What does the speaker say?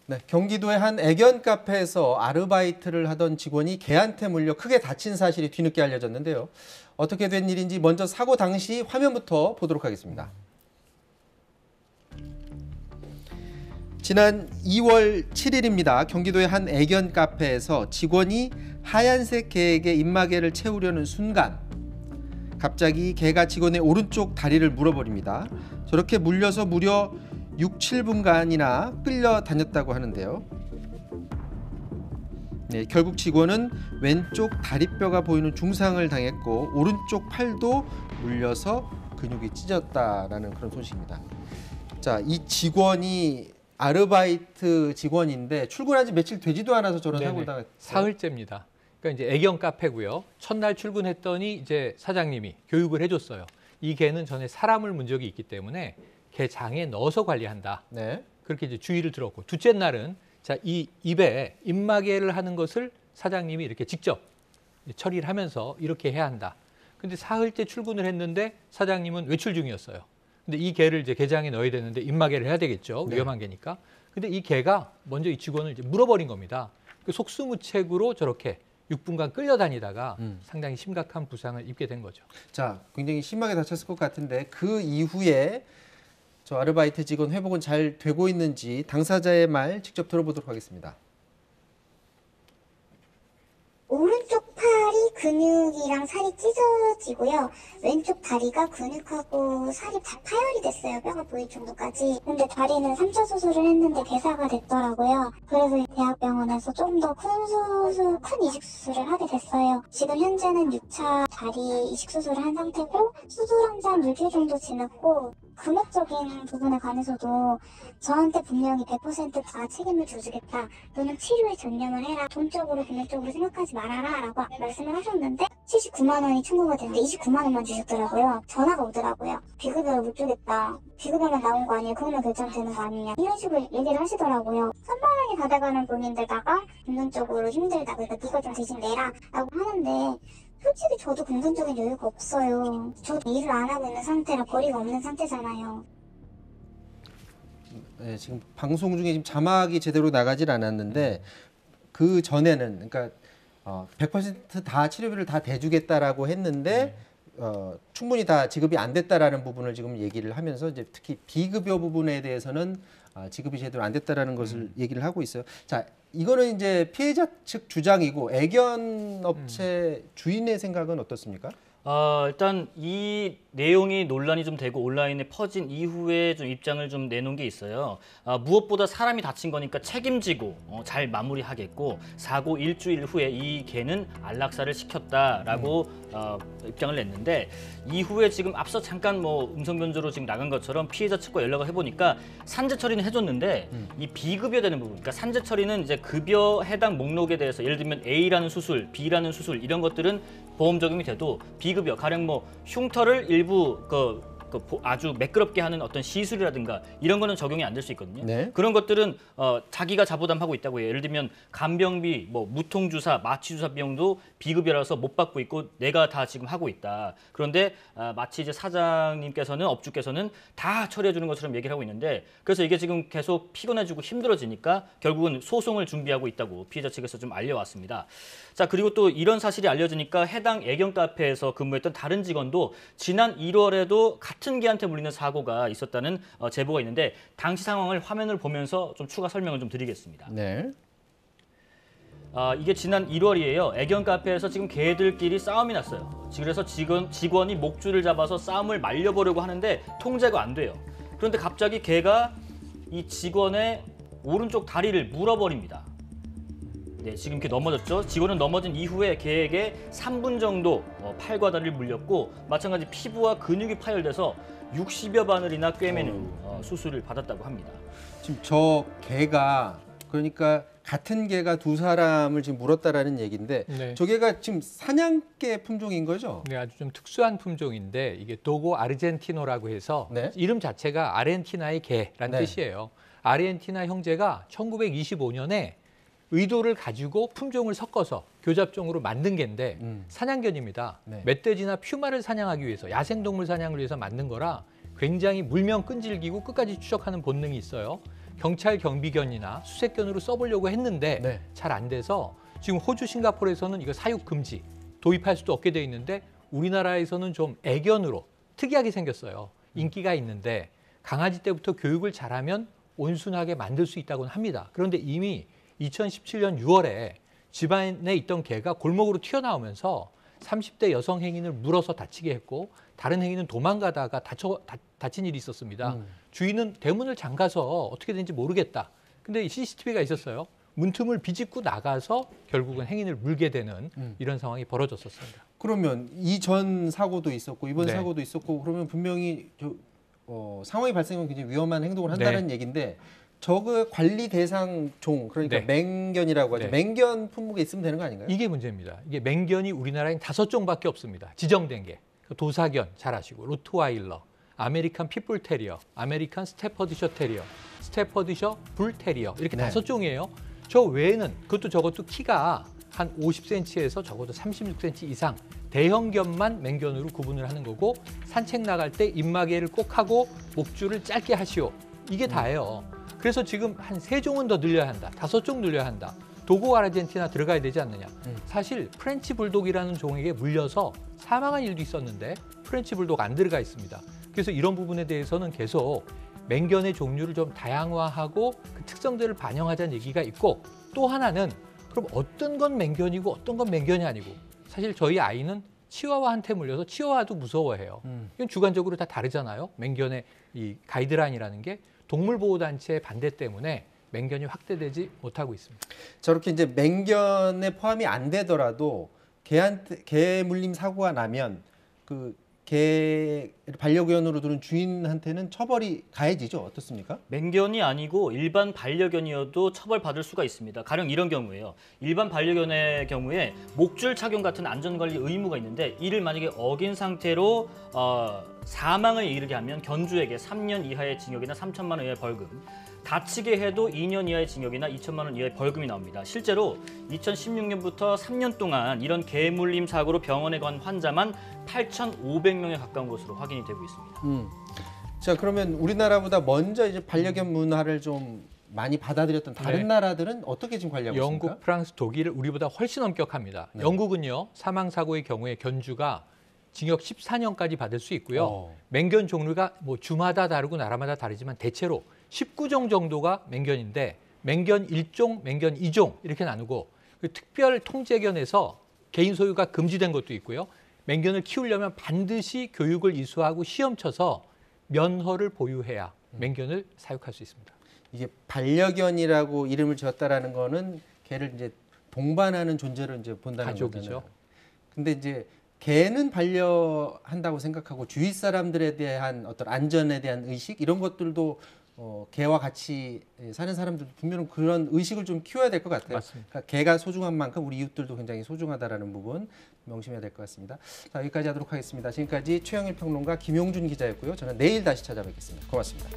네, 경기도의 한 애견 카페에서 아르바이트를 하던 직원이 개한테 물려 크게 다친 사실이 뒤늦게 알려졌는데요. 어떻게 된 일인지 먼저 사고 당시 화면부터 보도록 하겠습니다. 지난 2월 7일입니다. 경기도의 한 애견 카페에서 직원이 하얀색 개에게 입마개를 채우려는 순간 갑자기 개가 직원의 오른쪽 다리를 물어버립니다. 저렇게 물려서 무려 6, 7분간이나 끌려다녔다고 하는데요. 네, 결국 직원은 왼쪽 다리뼈가 보이는 중상을 당했고 오른쪽 팔도 물려서 근육이 찢어졌다라는 그런 소식입니다. 자, 이 직원이 아르바이트 직원인데 출근한 지 며칠 되지도 않아서 저런 사고를 당했어요. 사흘째입니다. 그러니까 이제 애견 카페고요. 첫날 출근했더니 이제 사장님이 교육을 해줬어요. 이 개는 전에 사람을 문 적이 있기 때문에 개 장에 넣어서 관리한다. 네. 그렇게 이제 주의를 들었고, 둘째 날은 자, 이 입에 입마개를 하는 것을 사장님이 이렇게 직접 처리를 하면서 이렇게 해야 한다. 근데 사흘째 출근을 했는데 사장님은 외출 중이었어요. 근데 이 개를 이제 개장에 넣어야 되는데 입마개를 해야 되겠죠. 네. 위험한 개니까. 근데 이 개가 먼저 이 직원을 이제 물어버린 겁니다. 그 속수무책으로 저렇게 6분간 끌려다니다가 상당히 심각한 부상을 입게 된 거죠. 자, 굉장히 심하게 다쳤을 것 같은데 그 이후에 저 아르바이트 직원 회복은 잘 되고 있는지 당사자의 말 직접 들어보도록 하겠습니다. 오른쪽 팔이 근육이랑 살이 찢어지고요. 왼쪽 다리가 근육하고 살이 다 파열이 됐어요. 뼈가 보일 정도까지. 근데 다리는 3차 수술을 했는데 개사가 됐더라고요. 그래서 대학병원에서 좀 더 큰 이식 수술을 하게 됐어요. 지금 현재는 6차 다리 이식 수술을 한 상태고 수술한 지 한 6일 정도 지났고 금액적인 부분에 관해서도 저한테 분명히 100% 다 책임을 져주겠다. 너는 치료에 전념을 해라. 돈적으로 금액적으로 생각하지 말아라 라고 말씀을 하셨는데 79만 원이 청구가 됐는데 29만 원만 주셨더라고요. 전화가 오더라고요. 비급여를 못 주겠다. 비급여만 나온 거 아니에요. 그러면 결정되는 거 아니냐. 이런 식으로 얘기를 하시더라고요. 3만 원이 받아가는 돈인데다가 금전적으로 힘들다. 그러니까 네가 좀 대신 내라 라고 하는데 솔직히 저도 금전적인 여유가 없어요. 저도 일을 안 하고 있는 상태라 벌이가 없는 상태잖아요. 네, 지금 방송 중에 지금 자막이 제대로 나가질 않았는데 그 전에는 그러니까 100% 치료비를 다 대주겠다라고 했는데 충분히 다 지급이 안 됐다라는 부분을 지금 얘기를 하면서 이제 특히 비급여 부분에 대해서는 지급이 제대로 안 됐다라는 것을 얘기를 하고 있어요. 자, 이거는 이제 피해자 측 주장이고 애견 업체 주인의 생각은 어떻습니까? 일단 이 내용이 논란이 좀 되고 온라인에 퍼진 이후에 좀 입장을 좀 내놓은 게 있어요. 무엇보다 사람이 다친 거니까 책임지고 잘 마무리하겠고 사고 일주일 후에 이 개는 안락사를 시켰다라고 입장을 냈는데 이후에 지금 앞서 잠깐 뭐 음성 변조로 지금 나간 것처럼 피해자 측과 연락을 해보니까 산재 처리는 해줬는데 이 비급여 되는 부분, 그러니까 산재 처리는 이제 급여 해당 목록에 대해서 예를 들면 A라는 수술, B라는 수술 이런 것들은 보험 적용이 돼도 비급여, 가령 뭐 흉터를 일부 아주 매끄럽게 하는 어떤 시술이라든가 이런 거는 적용이 안 될 수 있거든요. 네. 그런 것들은 자기가 자부담하고 있다고 해요. 예를 들면 간병비, 뭐 무통주사, 마취주사 비용도 비급여라서 못 받고 있고 내가 다 지금 하고 있다. 그런데 마치 이제 사장님께서는 업주께서는 다 처리해 주는 것처럼 얘기를 하고 있는데 그래서 이게 지금 계속 피곤해지고 힘들어지니까 결국은 소송을 준비하고 있다고 피해자 측에서 좀 알려왔습니다. 자, 그리고 또 이런 사실이 알려지니까 해당 애견 카페에서 근무했던 다른 직원도 지난 1월에도 같은 개한테 물리는 사고가 있었다는 제보가 있는데 당시 상황을 화면을 보면서 좀 추가 설명을 좀 드리겠습니다. 네. 이게 지난 1월이에요. 애견 카페에서 지금 개들끼리 싸움이 났어요. 그래서 직원이 목줄을 잡아서 싸움을 말려보려고 하는데 통제가 안 돼요. 그런데 갑자기 개가 이 직원의 오른쪽 다리를 물어버립니다. 네, 지금 이렇게 넘어졌죠. 직원은 넘어진 이후에 개에게 3분 정도 팔과 다리를 물렸고 마찬가지 피부와 근육이 파열돼서 60여 바늘이나 꿰매는 수술을 받았다고 합니다. 지금 저 개가 그러니까 같은 개가 두 사람을 지금 물었다라는 얘기인데 네. 저 개가 지금 사냥개 품종인 거죠? 네, 아주 좀 특수한 품종인데 이게 도고 아르헨티노라고 해서 네. 이름 자체가 아르헨티나의 개라는 네. 뜻이에요. 아르헨티나 형제가 1925년에 의도를 가지고 품종을 섞어서 교잡종으로 만든 개인데 사냥견입니다. 네. 멧돼지나 퓨마를 사냥하기 위해서 야생동물 사냥을 위해서 만든 거라 굉장히 물면 끈질기고 끝까지 추적하는 본능이 있어요. 경찰 경비견이나 수색견으로 써보려고 했는데 네. 잘 안 돼서 지금 호주, 싱가포르에서는 이거 사육 금지, 도입할 수도 없게 돼 있는데 우리나라에서는 좀 애견으로 특이하게 생겼어요. 인기가 있는데 강아지 때부터 교육을 잘하면 온순하게 만들 수 있다고는 합니다. 그런데 이미 2017년 6월에 집안에 있던 개가 골목으로 튀어나오면서 30대 여성 행인을 물어서 다치게 했고 다른 행인은 도망가다가 다친 일이 있었습니다. 주인은 대문을 잠가서 어떻게 된지 모르겠다. 근데 CCTV가 있었어요. 문틈을 비집고 나가서 결국은 행인을 물게 되는 이런 상황이 벌어졌었습니다. 그러면 이전 사고도 있었고 이번 네. 사고도 있었고 그러면 분명히 상황이 발생하면 굉장히 위험한 행동을 한다는 얘기인데 저거 관리 대상 종 그러니까 네. 맹견이라고 하죠. 네. 맹견 품목에 있으면 되는 거 아닌가요? 이게 문제입니다. 이게 맹견이 우리나라엔 5종밖에 없습니다. 지정된 게. 도사견 잘 아시고 로트와일러, 아메리칸 핏불테리어, 아메리칸 스테퍼드셔 테리어, 스테퍼드셔 불테리어 이렇게 네. 5종이에요. 저 외에는 그것도 저것도 키가 한 50cm에서 적어도 36cm 이상 대형견만 맹견으로 구분을 하는 거고 산책 나갈 때 입마개를 꼭 하고 목줄을 짧게 하시오. 이게 다예요. 그래서 지금 한 3종은 더 늘려야 한다. 5종 늘려야 한다. 도고 아르헨티나 들어가야 되지 않느냐. 사실 프렌치 불독이라는 종에게 물려서 사망한 일도 있었는데 프렌치 불독 안 들어가 있습니다. 그래서 이런 부분에 대해서는 계속 맹견의 종류를 좀 다양화하고 그 특성들을 반영하자는 얘기가 있고 또 하나는 그럼 어떤 건 맹견이고 어떤 건 맹견이 아니고 사실 저희 아이는 치와와한테 물려서 치와와도 무서워해요. 이건 주관적으로 다 다르잖아요. 맹견의 이 가이드라인이라는 게 동물보호단체의 반대 때문에 맹견이 확대되지 못하고 있습니다. 저렇게 이제 맹견에 포함이 안 되더라도 개 물림 사고가 나면 그 개 반려견으로 두는 주인한테는 처벌이 가해지죠. 어떻습니까? 맹견이 아니고 일반 반려견이어도 처벌받을 수가 있습니다. 가령 이런 경우에요. 일반 반려견의 경우에 목줄 착용 같은 안전관리 의무가 있는데 이를 만약에 어긴 상태로 사망을 이르게 하면 견주에게 3년 이하의 징역이나 3천만 원 이하의 벌금, 다치게 해도 2년 이하의 징역이나 2천만 원 이하의 벌금이 나옵니다. 실제로 2016년부터 3년 동안 이런 개 물림 사고로 병원에 간 환자만 8,500명에 가까운 것으로 확인이 되고 있습니다. 자, 그러면 우리나라보다 먼저 이제 반려견 문화를 좀 많이 받아들였던 다른 네. 나라들은 어떻게 지금 관리하고 영국, 있습니까? 프랑스, 독일을 우리보다 훨씬 엄격합니다. 네. 영국은요. 사망 사고의 경우에 견주가 징역 14년까지 받을 수 있고요. 맹견 종류가 뭐 주마다 다르고 나라마다 다르지만 대체로 19종 정도가 맹견인데 맹견 1종, 맹견 2종 이렇게 나누고 그 특별 통제견에서 개인 소유가 금지된 것도 있고요. 맹견을 키우려면 반드시 교육을 이수하고 시험 쳐서 면허를 보유해야 맹견을 사육할 수 있습니다. 이게 반려견이라고 이름을 지었다라는 거는 개를 이제 동반하는 존재로 이제 본다는 가족이죠. 거잖아요. 근데 이제 개는 반려한다고 생각하고 주위 사람들에 대한 어떤 안전에 대한 의식 이런 것들도 개와 같이 사는 사람들도 분명히 그런 의식을 좀 키워야 될 것 같아요. 맞습니다. 그러니까 개가 소중한 만큼 우리 이웃들도 굉장히 소중하다라는 부분 명심해야 될 것 같습니다. 자, 여기까지 하도록 하겠습니다. 지금까지 최영일 평론가 김용준 기자였고요. 저는 내일 다시 찾아뵙겠습니다. 고맙습니다.